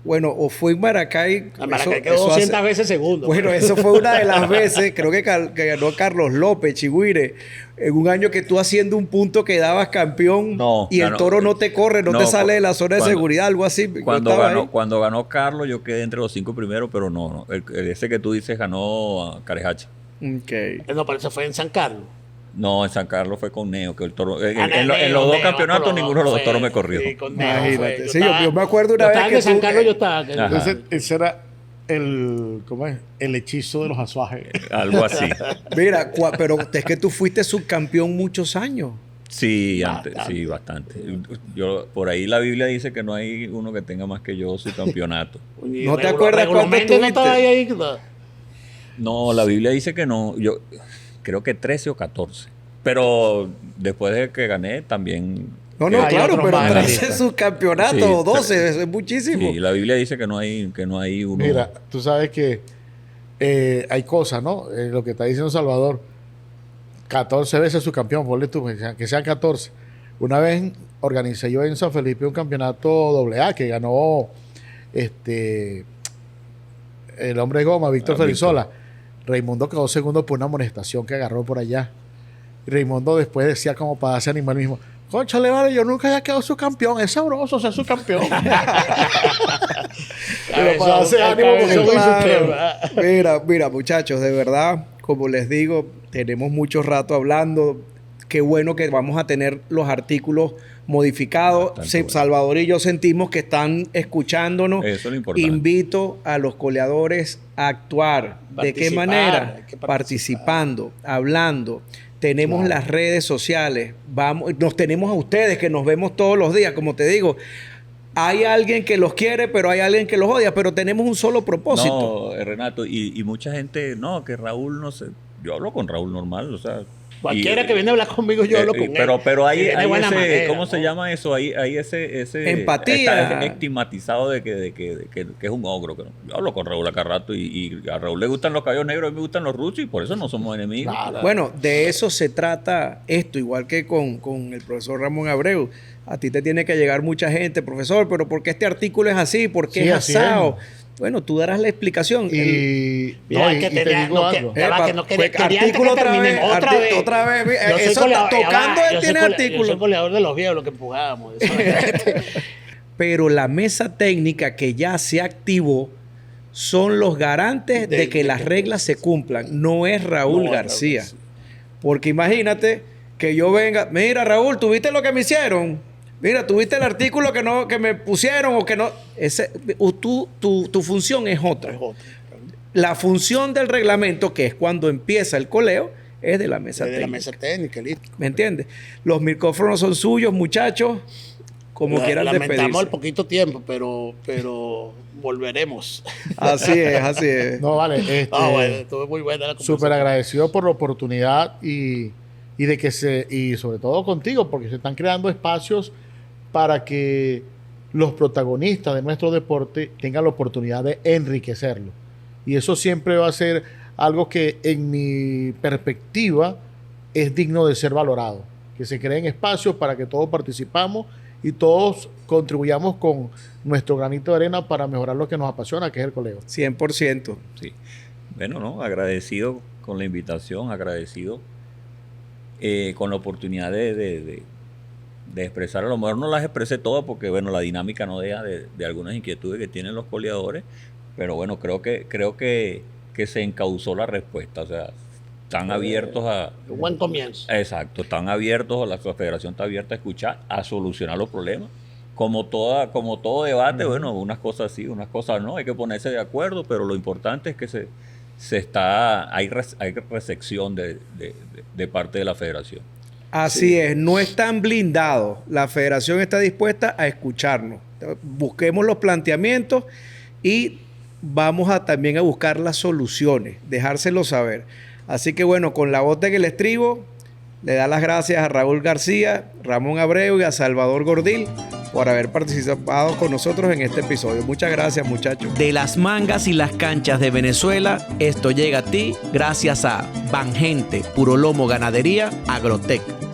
Bueno, o fue en Maracay. A Maracay quedó 200 veces segundo. Bueno, eso fue una de las veces, creo que ganó Carlos López, Chigüire, en un año que tú haciendo un punto quedabas campeón No, y el ganó. toro no te corre, no te sale de la zona de cuando- seguridad, algo así. Yo estaba ahí. Cuando ganó Carlos, yo quedé entre los 5 primeros, pero no. Ese que tú dices ganó a Carejacha. Ok. No, pero eso fue en San Carlos. No, en San Carlos fue con Neo, que el toro. En Neo, los dos Neo, campeonatos, pero ninguno de los dos fue- toros me corrió. Sí, con Neo Imagínate. fue. Sí, yo me acuerdo una vez estaba que en San tú- Carlos, yo estaba. Ajá. Entonces, ese era ¿cómo es? El hechizo de los azuajes. Algo así. Mira, pero es que tú fuiste subcampeón muchos años. Sí, sí, bastante. Yo, por ahí la Biblia dice que no hay uno que tenga más que yo su campeonato. ¿No te acuerdas cuánto Méndez no tuviste? estaba ahí. No, la Biblia dice que no. Yo creo que 13 o 14. Pero después de que gané, también. No, no, Hay claro, otros pero más en la 13 lista. subcampeonatos, Sí, 12, eso es muchísimo. Sí, la Biblia dice que no hay uno. Mira, tú sabes que hay cosas, ¿no? Lo que está diciendo Salvador, 14 veces su campeón, ponle tú, que sean 14. Una vez organicé yo en San Felipe un campeonato AA que ganó el hombre de goma, Víctor Felizola. Raimundo quedó segundo por una amonestación que agarró por allá. Y Raimundo después decía como para darse animal mismo, cónchale, vale, yo nunca había quedado subcampeón, es sabroso ser subcampeón. Pero para darse ánimo, porque Claro. Mira, muchachos, de verdad, como les digo, tenemos mucho rato hablando. Qué bueno que vamos a tener los artículos modificados. Bastante bueno. Salvador y yo sentimos que están escuchándonos. Eso es lo importante. Invito a los coleadores a actuar. ¿De qué Participar, manera? hay que Participando, hablando. Tenemos las redes sociales. Nos tenemos a ustedes que nos vemos todos los días, como te digo. Hay alguien que los quiere, pero hay alguien que los odia, pero tenemos un solo propósito. No, Renato, y mucha gente, no, que Raúl no sé. Yo hablo con Raúl normal, o sea. Cualquiera que viene a hablar conmigo, yo hablo con él. Pero Y hay de buena ese, manera, ¿cómo ¿no? se llama eso? Hay ese Empatía. Está estigmatizado de que es un ogro. Yo hablo con Raúl acá rato y a Raúl le gustan los cabellos negros, a mí me gustan los rusos y por eso no somos enemigos. Claro. Bueno, de eso se trata esto, igual que con el profesor Ramón Abreu. A ti te tiene que llegar mucha gente, profesor, pero ¿por qué este artículo es así? ¿Por qué Sí, es así es. asado? Bueno, tú darás la explicación. Y, Mira, no, y que te tenía- digo no, que- algo. ya va, Epa, que no quería- pues, quería antes artículo que otra vez, terminemos, otra vez. Mira, Yo soy eso está ya va, tocando, él yo soy tiene Yo artículo. soy goleador de los viejos, lo que empujábamos. Eso. Pero la mesa técnica que ya se activó son los garantes de que las reglas se cumplan. No es Raúl No es García. Raúl García. Porque imagínate que yo venga, mira Raúl, ¿tuviste lo que me hicieron? Mira, ¿tuviste el artículo que me pusieron o que no? Tu función es otra. La función del reglamento, que es cuando empieza el coleo, es de la mesa De la técnica. mesa técnica, listo. ¿Me entiendes? Los micrófonos son suyos, muchachos. Como quieran Lamentamos el despedirse. poquito tiempo, pero volveremos. Así es, así es. No, vale. Bueno, estuvo muy buena la conversación. Súper agradecido por la oportunidad y de que y sobre todo contigo, porque se están creando espacios para que los protagonistas de nuestro deporte tengan la oportunidad de enriquecerlo. Y eso siempre va a ser algo que en mi perspectiva es digno de ser valorado. Que se creen espacios para que todos participamos y todos contribuyamos con nuestro granito de arena para mejorar lo que nos apasiona, que es el coleo. 100%. Sí. Bueno, no, agradecido con la invitación, agradecido con la oportunidad de expresar. A lo mejor no las expresé todas porque, bueno, la dinámica no deja de algunas inquietudes que tienen los coleadores, pero bueno, creo que se encauzó la respuesta. O sea, están abiertos a... Un buen comienzo. Exacto, están abiertos, la federación está abierta a escuchar, a solucionar los problemas. Como todo debate, bueno, unas cosas sí, unas cosas no, hay que ponerse de acuerdo, pero lo importante es que hay recepción de parte de la federación. Así es, no están blindados. La federación está dispuesta a escucharnos. Busquemos los planteamientos y vamos también a buscar las soluciones, dejárselo saber. Así que bueno, con la bota en el estribo, le da las gracias a Raúl García, Ramón Abreu y a Salvador Gordil por haber participado con nosotros en este episodio. Muchas gracias, muchachos. De las mangas y las canchas de Venezuela, esto llega a ti gracias a Bangente, Puro Lomo Ganadería, Agrotec.